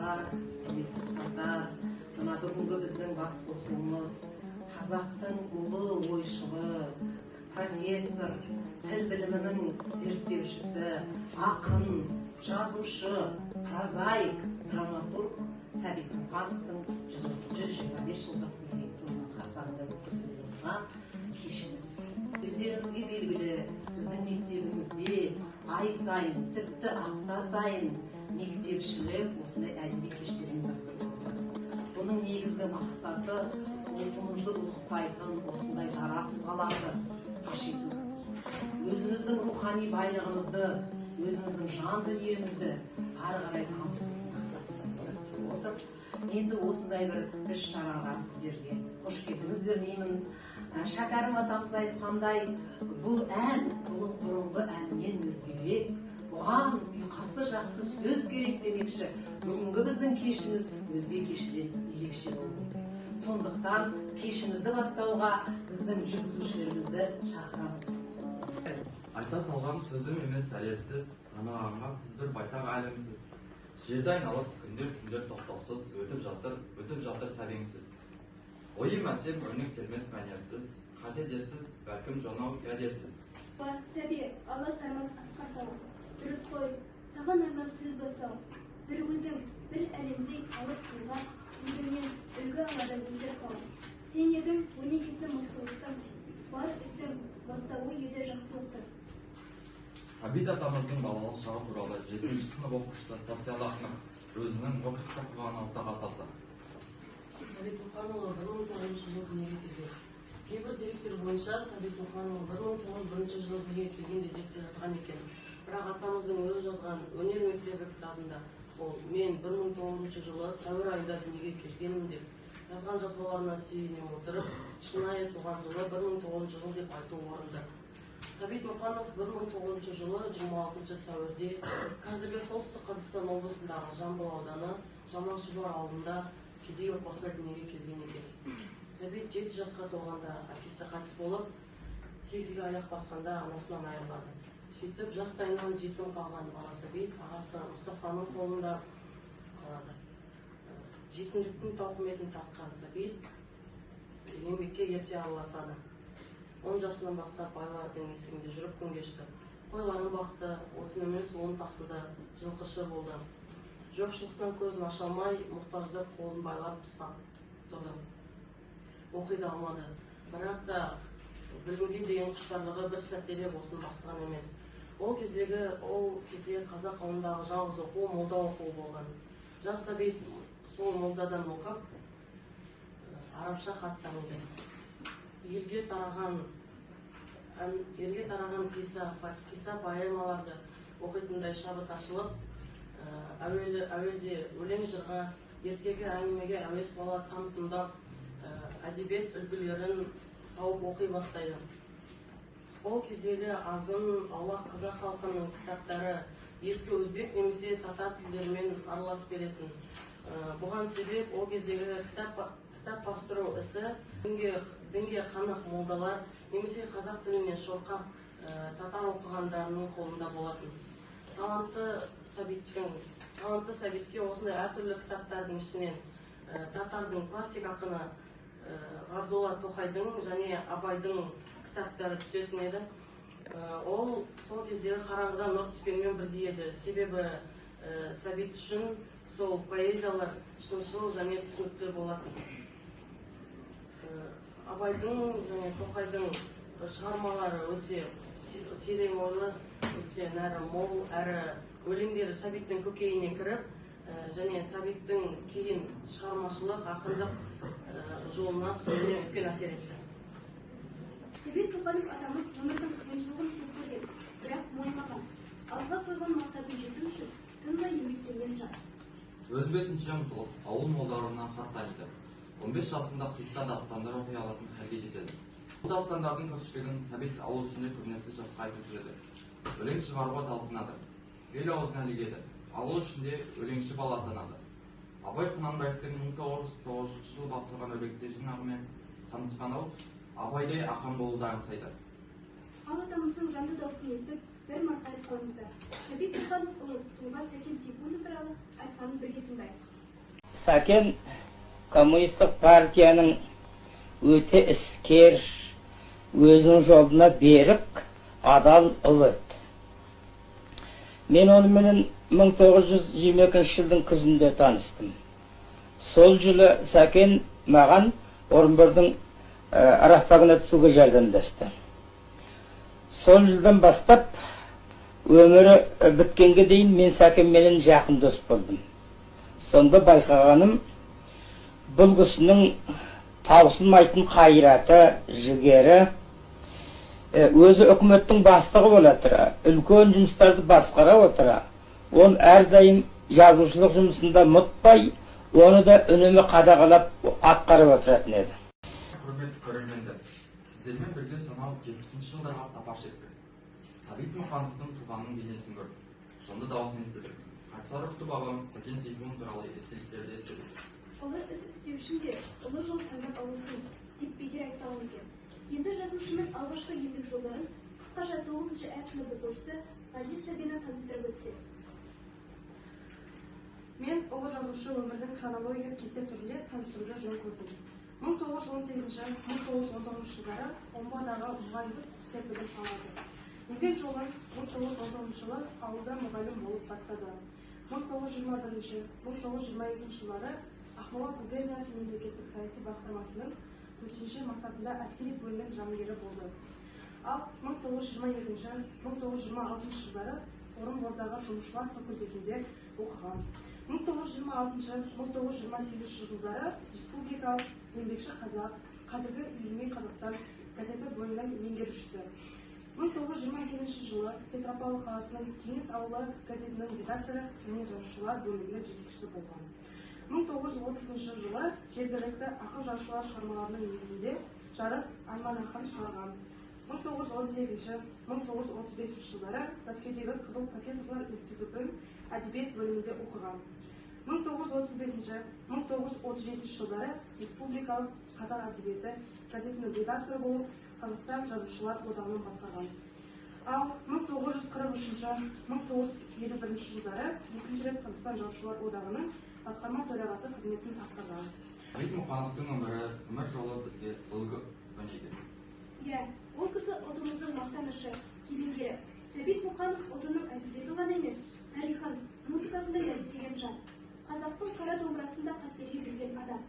достар, құрметті ұстаздар, мына бүгінгі біздің бас қосуымыз қазақтың ұлы ойшылы, профессор, тіл білімінің зерттеушісі, ақын, жазушы, прозаик, драматург Сәбит Мұқановтың 125 жылдық мерейтойының қарсаңында өткізіліп отырған кешіміз. Өздеріңізге белгілі, біздің мектебімізде ай сайын, тіпті апта сайын мектепшілер осындай әдеби кештер ұйымдастырып отыр. Бұның негізгі мақсаты ұлтымызды ұлықтайтын осындай дара тұлғаларды паш ету. Өзіміздің рухани байлығымызды, өзіміздің жан дүниемізді ары қарай дамыту мақсатында ұйымдастырып отыр. Енді осындай бір іс-шараға сіздерге қош келдіңіздер деймін. Шәкәрім атамыз айтқандай, бұл ән, бұл бұрынғы әннен өзгерек, бұған ұйқасы жақсы сөз керек демекші, бүгінгі біздің кешіміз өзге кешіден ерекше болды. Сондықтан кешімізді бастауға біздің жүргізушілерімізді шақырамыз. Айта салған сөзім емес дәлелсіз, танығанға сіз бір байтақ әлемсіз. Жерді айналып, күндер тоқтаусыз өтіп жатыр сәбеңсіз. Ойым әсем, өрнек келмес мәнерсіз, қате дерсіз, бәлкім жонау кәдерсіз. Бар, сәбе, алла сармас асқар тау. Дұрыс қой, саған арнап сөз бастау. Бір өзің, бір әлемдей алып тұлға, өзіңнен үлгі алады өсер қау. Сен едің өнегесі мықтылықтың, бар ісің бастауы еді жақсылықтың. Сәбит атамыздың балалық шағы туралы 7-ші сынып оқушысы социологтың өзінің оқытып оқығанын ортаға салса. Сәбит Мұқанұлы 1900 жылы дүниеге келген. Кейбір деректер бойынша Сәбит Мұқанұлы 1901 жылы дүниеге келген деп жазған екен. Бірақ атамыздың өзі жазған өнер мектебі кітабында ол мен 1900 жылы сәуір айында дүниеге келгенмін деп жазған жазбаларына сүйене отырып, шынайы туған жылы 1900 жыл деп айту орынды. Сәбит Мұқанов 1900 жылы 26 сәуірде қазіргі солтүстік Қазақстан облысындағы Жамбыл ауданы Жаман-Шұбар ауылында кедей отбасында дүниеге келген екен. Сәбит 7 жасқа толғанда әкесі қайтыс болып, 8-ге аяқ басқанда анасынан айырылады. Сөйтіп жастайынан жетім қалған бала Сәбит ағасы Мұстафаның қолында қалады. Жетімдіктің тауқыметін тартқан Сәбит еңбекке ерте араласады. 10 жасынан бастап байлардың есігінде жүріп күн кешті. Қойларын бақты, отынымен суын тасыды, жылқышы болды. Жоқшылықтан көзін аша алмай, мұқтаждық қолын байлап ұстап тұрды. Оқи да алмады. Бірақ та білімге деген құштарлығы бір сәтте болсын бастаған емес. Ол кезде қазақ қауымындағы жалғыз оқу молда оқу болған. Жас Сәбит сол молдадан оқып, арабша хат таниды. Елге тараған қиса поэмаларды оқитындай шабыт ашылып, әуелде өлең жырға, ертегі әңгімеге әуес бала там тыңдап, әдебиет үлгілерін тауып оқи бастайды. Ол кездегі азын аулақ қазақ халқының кітаптары ескі өзбек немесе татар тілдерімен аралас беретін. Бұған себеп ол кездегі кітап бастыру ісі дінге қанық молдалар немесе қазақ тіліне шорқақ татар оқығандарының қолында болатын. Талантты Сәбитке осындай әртүрлі кітаптардың ішінен татардың классик ақыны Ғабдолла Тоқайдың және Абайдың кітаптары түсетін еді. Ол сол кездегі қараңғыда нұр түскенмен бірдей еді. Себебі Сәбит үшін сол поэзиялар шыншыл және түсінікті болатын. Абайдың және Тоқайдың шығармалары өте терең ойлы, өте нәрі мол, әрі өлеңдері Сәбиттің көкейіне кіріп, және Сәбиттің кейін шығармашылық, ақындық жолына түсуіне үлкен әсер етті. Сәбит Мұқанов атамыз өмірдің қиыншылығын көп көрген, бірақ мойымаған. Алға қойған мақсатын жету үшін тынбай еңбектенген жан. Өз бетінше ұмтылып, ауыл молдарынан хат таниды. 15 жасында қисса дастандар оқи алатын хәлге жетеді. Бұл дастандардың көпшілігін Сәбит ауыл ішінде көбінесе жұртқа айтып жүреді. Өлең шығаруға талпынады. Ел аузына ілігеді. Ауыл ішінде өлеңші бала атанады. Абай Құнанбаевтың 1909 жылы басылған өлеңдер жинағымен танысқан ол Абайдай ақын болуды аңсайды. Ал атамыздың жанды дауысын естіп, бір марқайып қойыңыздар. Сәбит Мұқанов ұлы тұлға Сәкен Сейфуллин туралы айтқанын бірге тыңдайық. Сәкен коммунистік партияның өте іскер, өзінің жолына берік, адал ұлы еді. Мен онымен 1922 жылдың күзінде таныстым. Сол жылы Сәкен маған Орынбордың рахбагына түсуге жәрдемдесті. Сол жылдан бастап өмірі біткенге дейін мен Сәкенменен жақын дос болдым. Сонда байқағаным, бұл кісінің таусылмайтын қайраты, жігері, өзі үкіметтің бастығы бола тұра, үлкен жұмыстарды басқара отыра, ол әрдайым жазушылық жұмысында мұтпай, оны да үнемі қадағалап атқарып отыратын еді. Құрметті көрермендер, сіздермен бірге сонау 70-ші жылдарға сапар шектік. Сәбит Мұқановтың туғанның бейнесін көрдік. Сонда дауысын естідік. Қайсаровты бабамыз Сәкен Сейфуллин туралы естеліктерді естідік. Ұлы іс істеу үшін де ұлы жол таңдап алусын деп бекер айтпауым екен. Енді жазушының алғашқы еңбек жолдарын қысқаша 9-шы Ә сынып оқушысы Ғазиз Сәбина таныстырып өтсе. Мен ұлы жазушы өмірдің хронологиялық кесте түрінде таныстыруды жөн көрдім. 1918-1919 жылдары Омбыдағы мұғалімдік істер білім алады. Еңбек жолын 1919 жылы ауылда мұғалім болып бастады. 1921-1922 жылдары Ақмола губерниясы мемлекеттік саяси басқармасының төтенше мақсатында әскери бөлімнің жауынгері болды. Ал 1922-1926 жылдары Орынбордағы жұмысшылар факультетінде оқыған. 1926-1928 жылдары Республикалық еңбекші қазақ, қазіргі Егемен Қазақстан газеті бөлімінің меңгерушісі. 1928 жылы Петропавл қаласының Кеңес ауылы газетінің редакторы және жазушылар бөлімінің жетекшісі болған. 1930 жылы жергілікті ақын-жазушылар шығармаларының негізінде жарыс альманахын шығарған. 1932-1935 жылдары Мәскеудегі Қызыл профессорлар институтының әдебиет бөлімінде оқыған. 1935-1937 жылдары Республикалық қазақ әдебиеті газетінің редакторы болып Қазақстан жазушылар одағын басқарған. Ал 1943-1951 жылдары екінші рет Қазақстан жазушылар одағының басқарма төрағасы қызметін атқарған. Сәбит Мұқановтың өмір жолы бізге үлгі өнеге. Иә, ол кісі ұлтымыздың мақтанышы, кемеңгері. Сәбит Мұқанов ұлтының әдебиеті ғана емес, тарихын, музыкасын да дәріптеген жан. Қазақтың қара домбырасында қастерлей білген адам.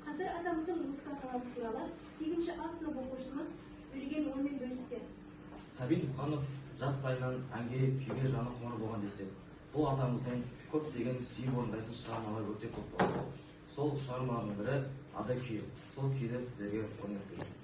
Қазір атамыздың музыка саласы туралы 8-ші А сынып оқушымыз білген онымен бөліссе. Сәбит Мұқанов жас пайынан әнге, күйге жаны құмар болған десек, бұл атамыздың көптеген сүйіп орындайтын шығармалар өте көп болды. Сол шығармалардың бірі Ада күйі. Сол күйді сіздерге ойнап берейін.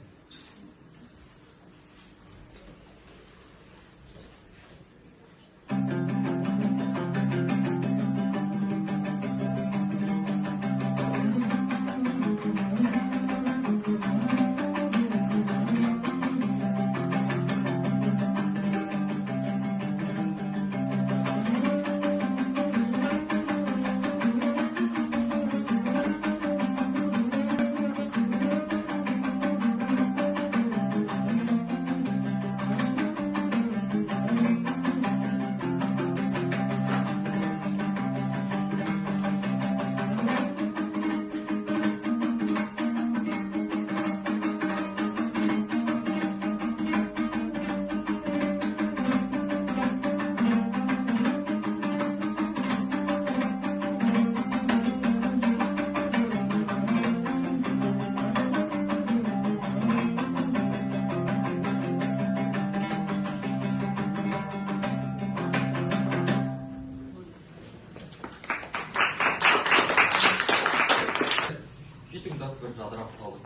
жадырап қалды.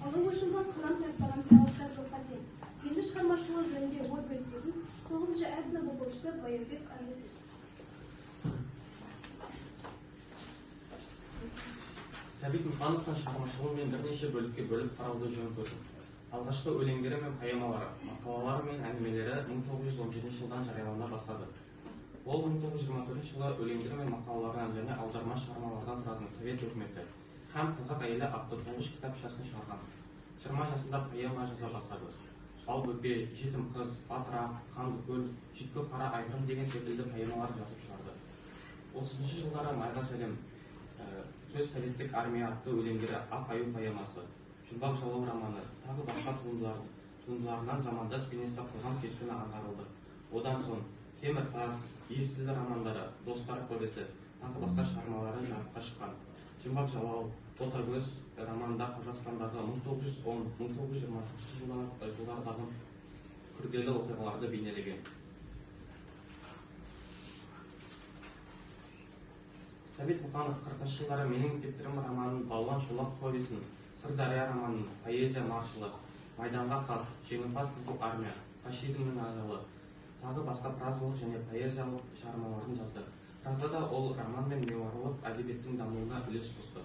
Оның ойшылдан қалам тартпаған сауықтар жоққа тең. Енді шығармашылығы жөнінде ой бөлісетін 9-ші Ә сынып оқушысы Баянбек Аңызов. Сәбит Мұқановтың шығармашылығын бірнеше бөлікке бөліп қарауды жөн көрдім. Алғашқы өлеңдері мен поэмалары, мақалалары мен әңгімелері 1917 жылдан жариялана бастады. Ол 1924 жылы өлеңдері мен мақалалардан және аударма шығармалардан тұратын Совет өкіметі һәм қазақ әйелі атты тұңғыш кітапшасын шығарған. 20 жасында поэма жаза бастады. Ал бөпе, жетім қыз, батырақ, қанды көл, шеткі қара айғырым деген секілді поэмалар жазып шығарды. 30 жылдары Майға сәлем, сөз советтік армия атты өлеңдері Ақ аю поэмасы, Жұмбақ жалау романы, тағы басқа туындыларынан замандас бейнесі қоғам кескіні аңғарылды. Одан соң Темір-тас, Есіл романдары, Достар повесі, тағы басқа шығармалары жарыққа шыққан. Жұмбақ жалау, Ботагөз романында Қазақстандағы 1910-1920 жылдардағы күрделі оқиғаларды бейнелеген. Сәбит Мұқанов 40 жылдары Менің мектептерім романын, Балуан шолақ повесін, Сырдария романын, Поэзия маршалы, Майданға хат, Жеңімпаз қызыл армия, Фашизмнің ажалы, тағы басқа прозалық және поэзиялық шығармаларын жазды. Прозада ол роман мен мемуарлық әдебиеттің дамуына үлес қосты.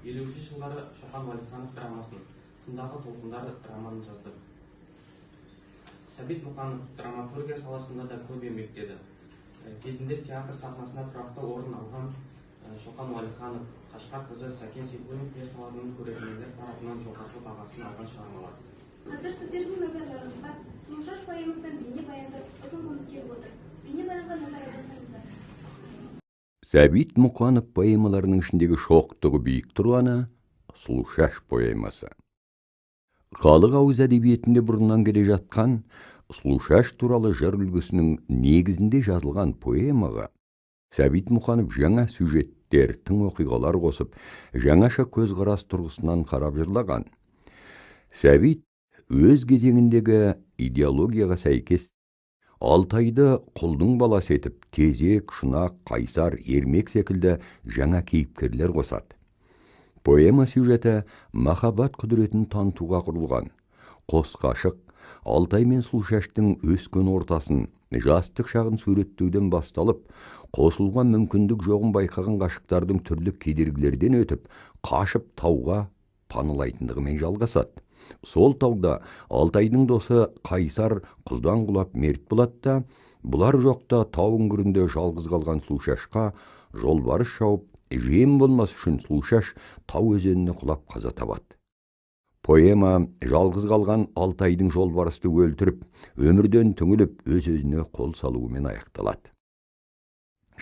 50 жылдары Шоқан Уәлиханов драмасын, Тыңдағы толқындар романын жазды. Сәбит Мұқанов драматургия саласында да көп еңбектеді. Кезінде театр сахнасына тұрақты орын алған Шоқан Уәлиханов, Қашқар қызы, Сәкен Сейфуллин пьесаларының көрермендер тарапынан жоғарғы бағасын алған шығармалар. Қазір сіздердің назарларыңызға Сұлушаш поэмасынан бейнебаянды ұсынғымыз келіп отыр. Бейнебаянға назар аударсаңыздар. Сәбит Мұқанов поэмаларының ішіндегі шоқтығы биік тұрғаны Сұлушаш поэмасы. Халық ауыз әдебиетінде бұрыннан келе жатқан Сұлушаш туралы жыр үлгісінің негізінде жазылған поэмаға Сәбит Мұқанов жаңа сюжеттер, тың оқиғалар қосып, жаңаша көзқарас тұрғысынан қарап жырлаған. Сәбит өз кезеңіндегі идеологияға сәйкес Алтайды құлдың баласы етіп, Тезек, Шұнақ, Қайсар, Ермек секілді жаңа кейіпкерлер қосады. Поэма сюжеті махаббат құдіретін танытуға құрылған. Қос ғашық Алтай мен Сұлушаштың өскен ортасын, жастық шағын суреттеуден басталып, қосылған мүмкіндік жоғын байқаған ғашықтардың түрлі кедергілерден өтіп, қашып тауға панылайтындығымен жалғасады. Сол тауда Алтайдың досы Қайсар құздан құлап мерт болады да, бұлар жоқта тау үңгірінде жалғыз қалған Сұлушашқа жолбарыс шауып, жем болмас үшін Сұлушаш тау өзеніне құлап қаза табады. Поэма жалғыз қалған Алтайдың жолбарысты өлтіріп, өмірден түңіліп, өз-өзіне қол салуымен аяқталады.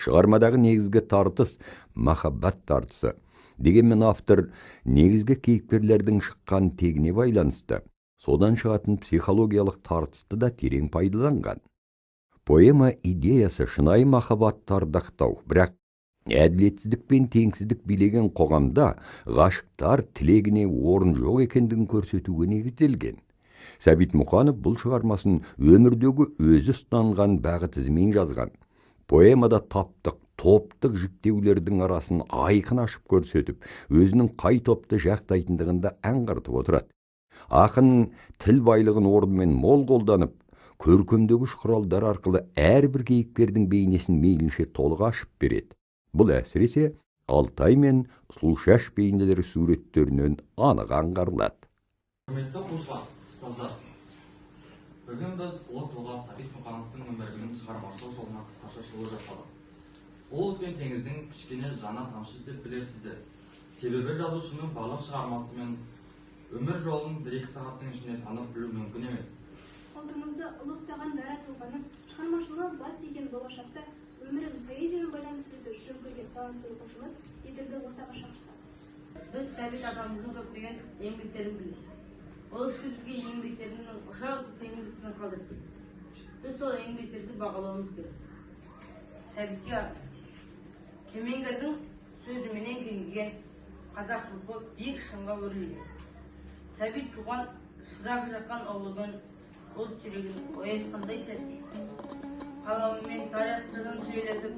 Шығармадағы негізгі тартыс махаббат тартысы. Дегенмен автор негізгі кейіпкерлердің шыққан тегіне байланысты, содан шығатын психологиялық тартысты да терең пайдаланған. Поэма идеясы шынайы махаббатты ардақтау, бірақ әділетсіздік пен теңсіздік билеген қоғамда ғашықтар тілегіне орын жоқ екендігін көрсетуге негізделген. Сәбит Мұқанов бұл шығармасын өмірдегі өзі ұстанған бағыт ізімен жазған. Поэмада таптық, топтық жіктеулердің арасын айқын ашып көрсетіп, өзінің қай топты жақтайтындығында аңғартып отырады. Ақын тіл байлығын орнымен мол қолданып, көркемдегіш құралдар арқылы әрбір кейіпкердің бейнесін мейлінше толық ашып береді. Бұл әсіресе Алтай мен Сұлушаш бейнелері суреттерінен анық аңғарылады. Құрметті оқушылар, ұстаздар, бүгін біз ұлы тұлға Сәбит Мұқановтың өмірлігін шығармашылық жолына қысқаша шолу жасадық. Ол үлкен теңіздің кішкене жаңа тамшы деп білесіздер. Себебі жазушының барлық шығармасы мен өмір жолын 1-2 сағаттың ішінде танып білу мүмкін емес. Алдымызда ұлықтаған дара тұлғаның шығармашылығынан бас иген болашақта өмірін поэзиямен байланыстыруды жөн көрген талантты оқушымыз еділді ортаға шақырса. Біз Сәбит атамыздың көптеген еңбектерін білеміз. Ол кісі бізге еңбектерінің ұшақ теңізін қалдырды. Біз сол еңбектерді бағалауымыз керек. Сәбитке Кемеңгердің сөзіменен келген қазақ рухы биік шыңға өрлеген. Сәбит туған шырақ жаққан ұлығын, ұлт жүрегін оятқандай тәрбие. Қаламымен тарих сырын сөйлетіп,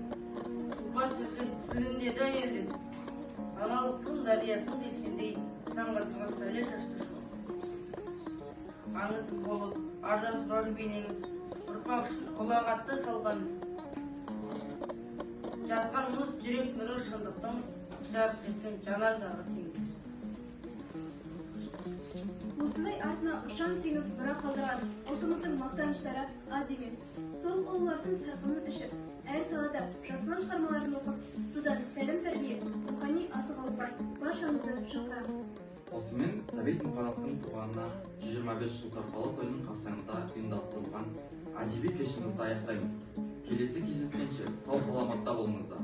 тұлпар сөзі тізгінде дәлелдеп, аналықтың дариясын кешкендей сан ғасырға сәуле шашты шоқ. Аңыз болып, ардан сұрар бейнеңіз, ұрпақ үшін ұлағатты салғаныз. Жазған мұз жүрек нұры шындықтың, жарып кеткен жанардағы теңіз. Осындай артына ұшан теңіз мұра қалдырған ұлтымыздың мақтаныштары аз емес. Сол ұлылардың сарқынын ішіп, әр салада жазған шығармаларын оқып, содан тәлім тәрбие, рухани азық алып баршамызды шақырамыз. Осымен Сәбит Мұқановтың туғанына 125 жыл торқалы тойының қарсаңында ұйымдастырылған әдеби кешімізді аяқтаймыз. Келесі кездескенше сау саламатта болыңыздар.